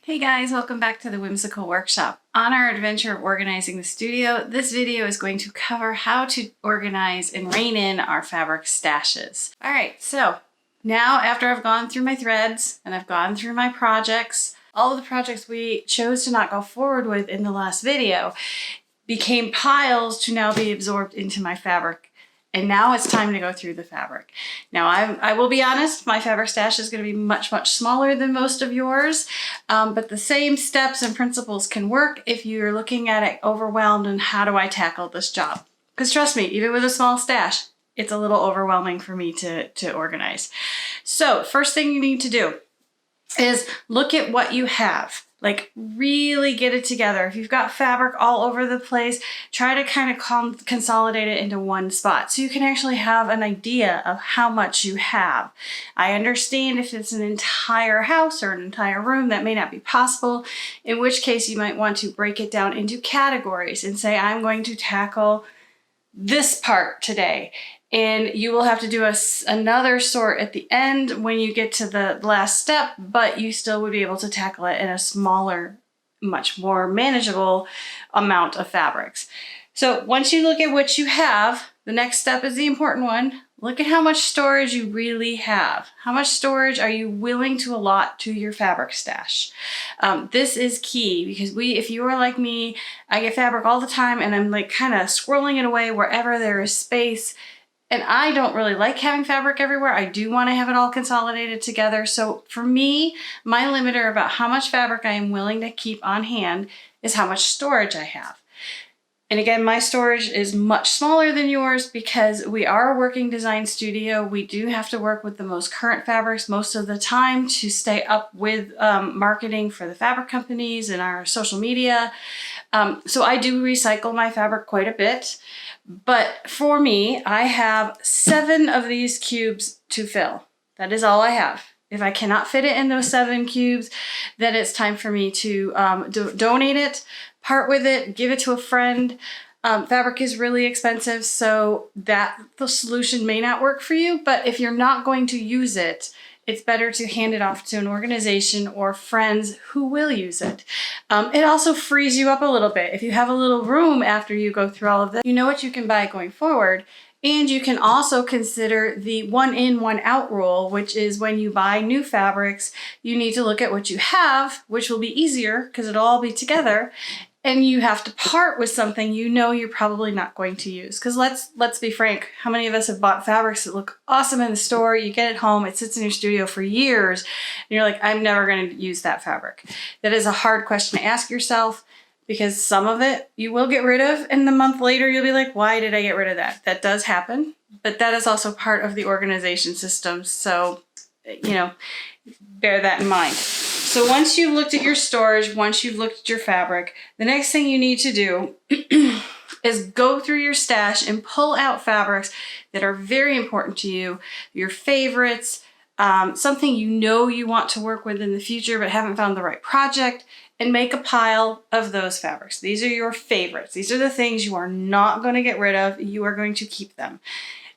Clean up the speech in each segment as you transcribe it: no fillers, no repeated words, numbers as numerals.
Hey guys, welcome back to the Whimsical Workshop. On our adventure of organizing the studio, this video is going to cover how to organize and rein in our fabric stashes. All right, so now after I've gone through my threads and I've gone through my projects, all of the projects we chose to not go forward with in the last video became piles to now be absorbed into my fabric. And now it's time to go through the fabric. Now, I will be honest, my fabric stash is going to be much, much smaller than most of yours, but the same steps and principles can work if you're looking at it overwhelmed and how do I tackle this job? Because trust me, even with a small stash, it's a little overwhelming for me to organize. So first thing you need to do is look at what you have. Like really get it together. If you've got fabric all over the place, try to kind of consolidate it into one spot so you can actually have an idea of how much you have. I understand if it's an entire house or an entire room, that may not be possible, in which case you might want to break it down into categories and say, I'm going to tackle this part today. And you will have to do another sort at the end when you get to the last step, but you still would be able to tackle it in a smaller, much more manageable amount of fabrics. So once you look at what you have, the next step is the important one. Look at how much storage you really have. How much storage are you willing to allot to your fabric stash? This is key because if you are like me, I get fabric all the time and I'm like kind of squirreling it away wherever there is space. And I don't really like having fabric everywhere. I do want to have it all consolidated together. So for me, my limiter about how much fabric I am willing to keep on hand is how much storage I have. And again, my storage is much smaller than yours because we are a working design studio. We do have to work with the most current fabrics most of the time to stay up with marketing for the fabric companies and our social media. So I do recycle my fabric quite a bit. But for me, I have 7 of these cubes to fill. That is all I have. If I cannot fit it in those 7 cubes, then it's time for me to donate it, part with it, give it to a friend. Fabric is really expensive, so the solution may not work for you, but if you're not going to use it, it's better to hand it off to an organization or friends who will use it. It also frees you up a little bit. If you have a little room after you go through all of this, you know what you can buy going forward. And you can also consider the 1 in, 1 out rule, which is when you buy new fabrics, you need to look at what you have, which will be easier because it'll all be together. And you have to part with something you know you're probably not going to use. Because let's be frank, how many of us have bought fabrics that look awesome in the store, you get it home, it sits in your studio for years, and you're like, I'm never going to use that fabric. That is a hard question to ask yourself because some of it you will get rid of, and a month later you'll be like, why did I get rid of that? That does happen, but that is also part of the organization system. So, bear that in mind. So once you've looked at your storage, once you've looked at your fabric, the next thing you need to do is go through your stash and pull out fabrics that are very important to you, your favorites, something you know you want to work with in the future but haven't found the right project, and make a pile of those fabrics. These are your favorites. These are the things you are not going to get rid of. You are going to keep them.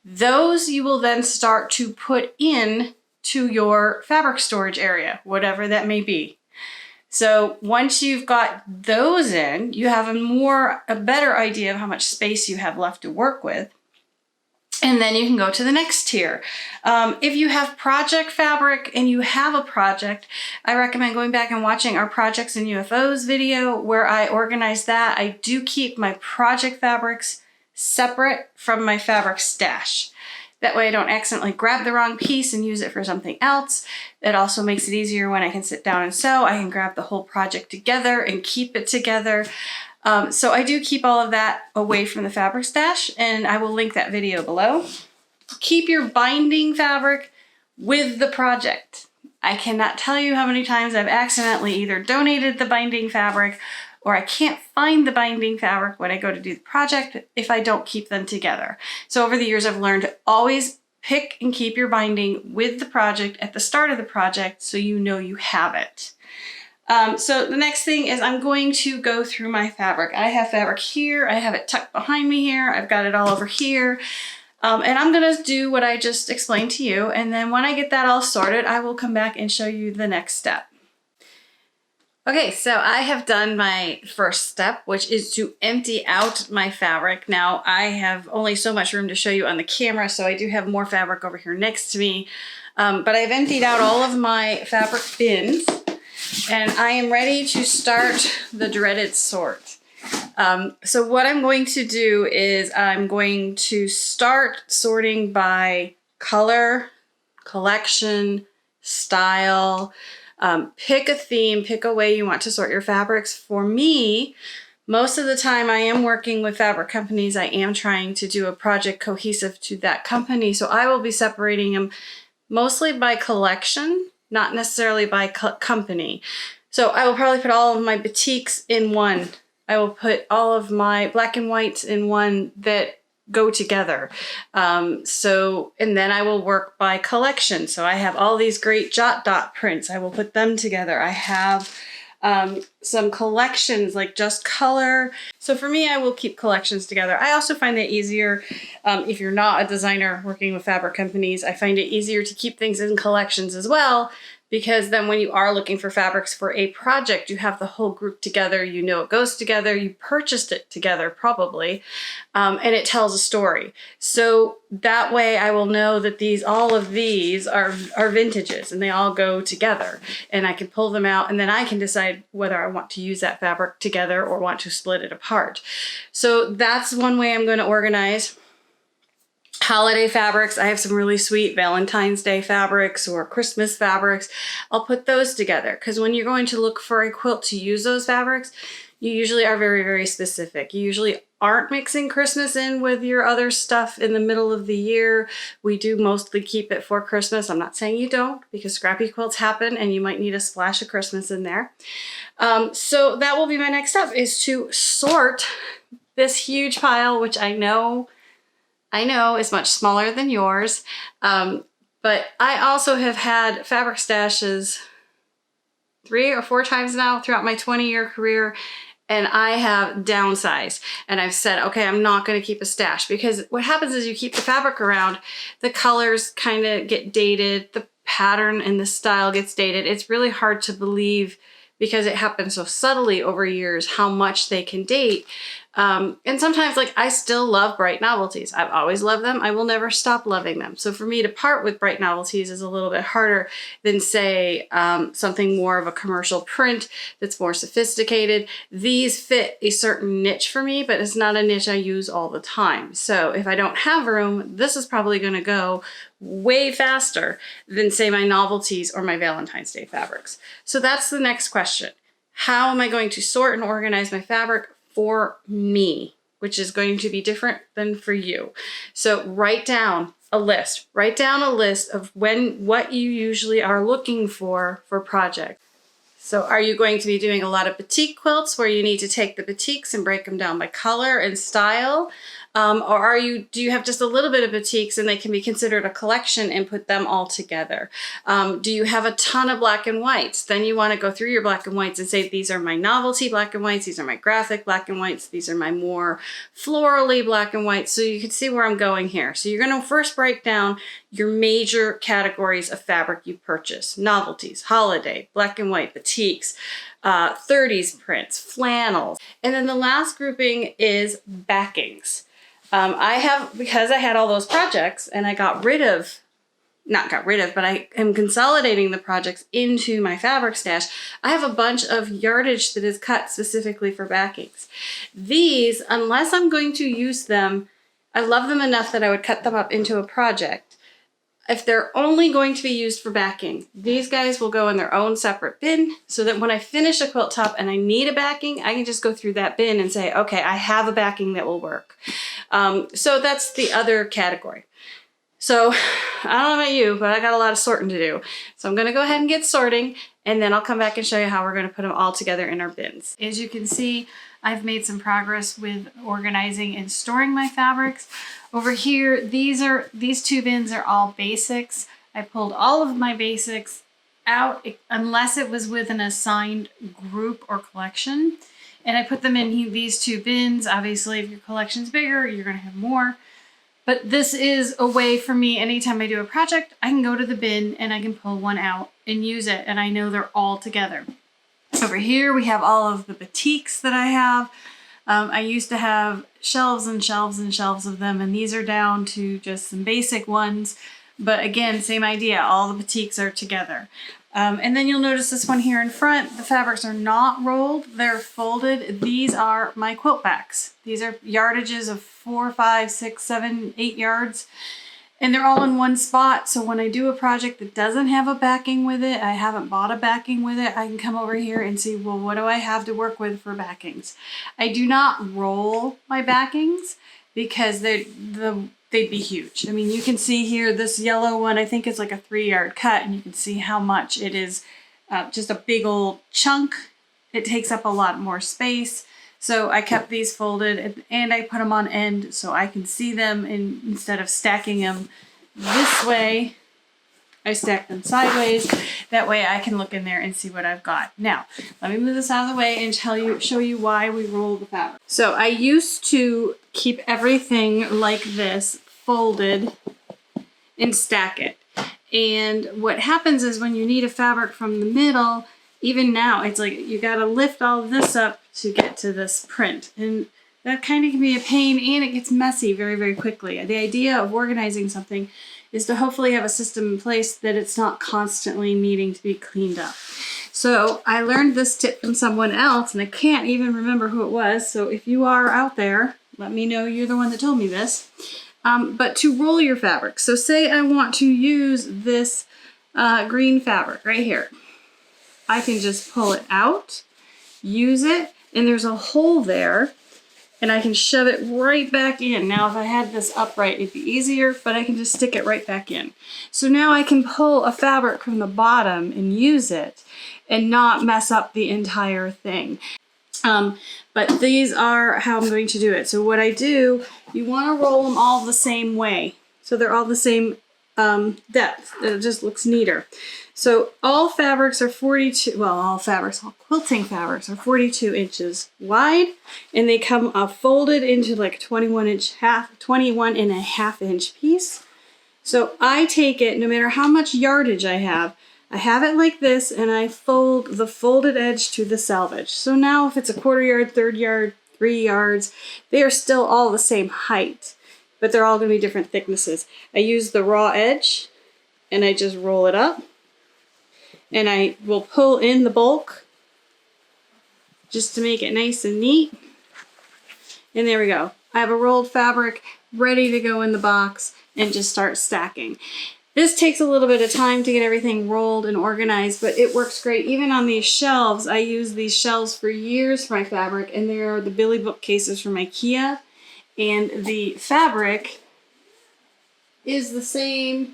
Those you will then start to put in to your fabric storage area, whatever that may be. So once you've got those in, you have a better idea of how much space you have left to work with. And then you can go to the next tier. If you have project fabric and you have a project, I recommend going back and watching our Projects and UFOs video where I organize that. I do keep my project fabrics separate from my fabric stash. That way I don't accidentally grab the wrong piece and use it for something else. It also makes it easier when I can sit down and sew. I can grab the whole project together and keep it together. So I do keep all of that away from the fabric stash, and I will link that video below. Keep your binding fabric with the project. I cannot tell you how many times I've accidentally either donated the binding fabric or I can't find the binding fabric when I go to do the project if I don't keep them together. So over the years, I've learned to always pick and keep your binding with the project at the start of the project so you know you have it. So the next thing is I'm going to go through my fabric. I have fabric here. I have it tucked behind me here. I've got it all over here. And I'm going to do what I just explained to you. And then when I get that all sorted, I will come back and show you the next step. Okay, so I have done my first step, which is to empty out my fabric. Now, I have only so much room to show you on the camera, so I do have more fabric over here next to me. But I've emptied out all of my fabric bins, and I am ready to start the dreaded sort. So what I'm going to do is I'm going to start sorting by color, collection, style. Pick a theme, pick a way you want to sort your fabrics. For me, most of the time I am working with fabric companies. I am trying to do a project cohesive to that company. So I will be separating them mostly by collection, not necessarily by company. So I will probably put all of my batiks in one. I will put all of my black and whites in one that go together. And then I will work by collection. So I have all these great jot dot prints. I will put them together. I have some collections like just color. So for me, I will keep collections together. I also find that easier if you're not a designer working with fabric companies. I find it easier to keep things in collections as well, because then when you are looking for fabrics for a project, you have the whole group together, you know it goes together, you purchased it together probably, and it tells a story. So that way I will know that all of these are vintages and they all go together, and I can pull them out, and then I can decide whether I want to use that fabric together or want to split it apart. So that's one way I'm going to organize. Holiday fabrics, I have some really sweet Valentine's Day fabrics or Christmas fabrics. I'll put those together because when you're going to look for a quilt to use those fabrics, you usually are very, very specific. You usually aren't mixing Christmas in with your other stuff in the middle of the year. We do mostly keep it for Christmas. I'm not saying you don't, because scrappy quilts happen and you might need a splash of Christmas in there. So that will be my next step, is to sort this huge pile, which I know is much smaller than yours. But I also have had fabric stashes 3 or 4 times now throughout my 20-year career, and I have downsized. And I've said, okay, I'm not going to keep a stash, because what happens is you keep the fabric around, the colors kind of get dated, the pattern and the style gets dated. It's really hard to believe, because it happens so subtly over years, how much they can date. And sometimes, like, I still love bright novelties. I've always loved them. I will never stop loving them. So for me to part with bright novelties is a little bit harder than, say, something more of a commercial print that's more sophisticated. These fit a certain niche for me, but it's not a niche I use all the time. So if I don't have room, this is probably going to go way faster than, say, my novelties or my Valentine's Day fabrics. So that's the next question. How am I going to sort and organize my fabric for me, which is going to be different than for you? So write down a list. Write down a list of what you usually are looking for projects. So are you going to be doing a lot of batik quilts where you need to take the batiks and break them down by color and style? Or do you have just a little bit of batiks and they can be considered a collection and put them all together? Do you have a ton of black and whites? Then you want to go through your black and whites and say, these are my novelty black and whites, these are my graphic black and whites, these are my more florally black and whites. So you can see where I'm going here. So you're going to first break down your major categories of fabric you purchase: novelties, holiday, black and white, batiks, 30s prints, flannels. And then the last grouping is backings. Because I had all those projects and I but I am consolidating the projects into my fabric stash, I have a bunch of yardage that is cut specifically for backings. These, unless I'm going to use them, I love them enough that I would cut them up into a project. If they're only going to be used for backing, these guys will go in their own separate bin, so that when I finish a quilt top and I need a backing, I can just go through that bin and say, okay, I have a backing that will work. So that's the other category. So I don't know about you, but I got a lot of sorting to do. So I'm going to go ahead and get sorting, and then I'll come back and show you how we're going to put them all together in our bins. As you can see, I've made some progress with organizing and storing my fabrics. Over here, these 2 bins are all basics. I pulled all of my basics out unless it was with an assigned group or collection. And I put them in these 2 bins. Obviously, if your collection's bigger, you're going to have more. But this is a way for me, anytime I do a project, I can go to the bin and I can pull one out and use it. And I know they're all together. Over here we have all of the batiks that I have. I used to have shelves and shelves and shelves of them, and these are down to just some basic ones. But again, same idea, all the batiks are together. And then you'll notice this one here in front, the fabrics are not rolled, they're folded. These are my quilt backs. These are yardages of 4, 5, 6, 7, 8 yards. And they're all in one spot, so when I do a project that doesn't have a backing with it, I haven't bought a backing with it, I can come over here and see, well, what do I have to work with for backings? I do not roll my backings because they'd be huge. I mean, you can see here, this yellow one, I think it's like a 3-yard cut, and you can see how much it is just a big old chunk. It takes up a lot more space. So I kept these folded and I put them on end so I can see them, and instead of stacking them this way, I stack them sideways. That way I can look in there and see what I've got. Now, let me move this out of the way and show you why we roll the fabric. So I used to keep everything like this, folded, and stack it. And what happens is when you need a fabric from the middle, even now, it's like you gotta lift all this up to get to this print. And that kind of can be a pain, and it gets messy very, very quickly. The idea of organizing something is to hopefully have a system in place that it's not constantly needing to be cleaned up. So I learned this tip from someone else, and I can't even remember who it was. So if you are out there, let me know you're the one that told me this. But to roll your fabric. So say I want to use this green fabric right here. I can just pull it out, use it, and there's a hole there, and I can shove it right back in. Now, if I had this upright, it'd be easier, but I can just stick it right back in. So now I can pull a fabric from the bottom and use it and not mess up the entire thing. But these are how I'm going to do it. So what I do, you want to roll them all the same way. So they're all the same depth. It just looks neater. So all fabrics are 42, well, all quilting fabrics are 42 inches wide, and they come folded into like 21 and a half inch piece. So I take it, no matter how much yardage I have it like this, and I fold the folded edge to the selvage. So now if it's a 1/4 yard, 1/3 yard, 3 yards, they are still all the same height, but they're all going to be different thicknesses. I use the raw edge, and I just roll it up. And I will pull in the bulk just to make it nice and neat. And there we go. I have a rolled fabric ready to go in the box and just start stacking. This takes a little bit of time to get everything rolled and organized, but it works great. Even on these shelves, I use these shelves for years for my fabric, and they are the Billy bookcases from IKEA. And the fabric is the same.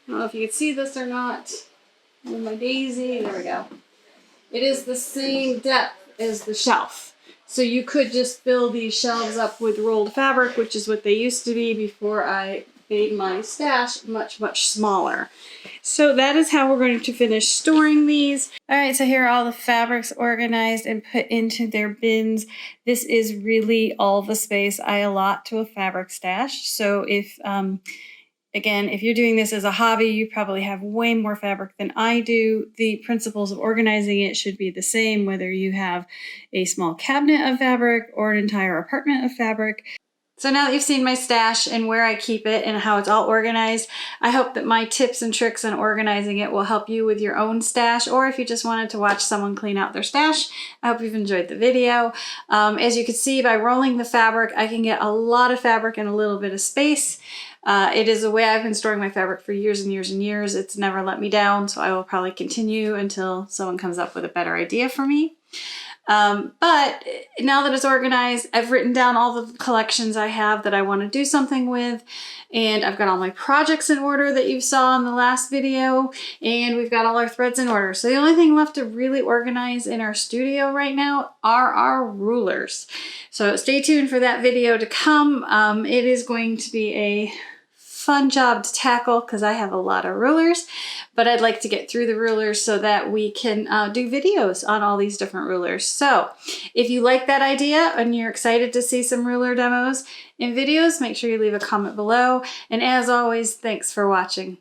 I don't know if you can see this or not. With my daisy, there we go. It is the same depth as the shelf. So you could just fill these shelves up with rolled fabric, which is what they used to be before I made my stash much, much smaller. So that is how we're going to finish storing these. All right, so here are all the fabrics organized and put into their bins. This is really all the space I allot to a fabric stash. So again, if you're doing this as a hobby, you probably have way more fabric than I do. The principles of organizing it should be the same, whether you have a small cabinet of fabric or an entire apartment of fabric. So now that you've seen my stash and where I keep it and how it's all organized, I hope that my tips and tricks on organizing it will help you with your own stash, or if you just wanted to watch someone clean out their stash, I hope you've enjoyed the video. As you can see, by rolling the fabric, I can get a lot of fabric in a little bit of space. It is a way I've been storing my fabric for years and years and years. It's never let me down, so I will probably continue until someone comes up with a better idea for me. But now that it's organized, I've written down all the collections I have that I want to do something with, and I've got all my projects in order that you saw in the last video, and we've got all our threads in order. So the only thing left to really organize in our studio right now are our rulers. So stay tuned for that video to come. It is going to be a fun job to tackle because I have a lot of rulers, but I'd like to get through the rulers so that we can do videos on all these different rulers. So if you like that idea and you're excited to see some ruler demos and videos, make sure you leave a comment below. And as always, thanks for watching.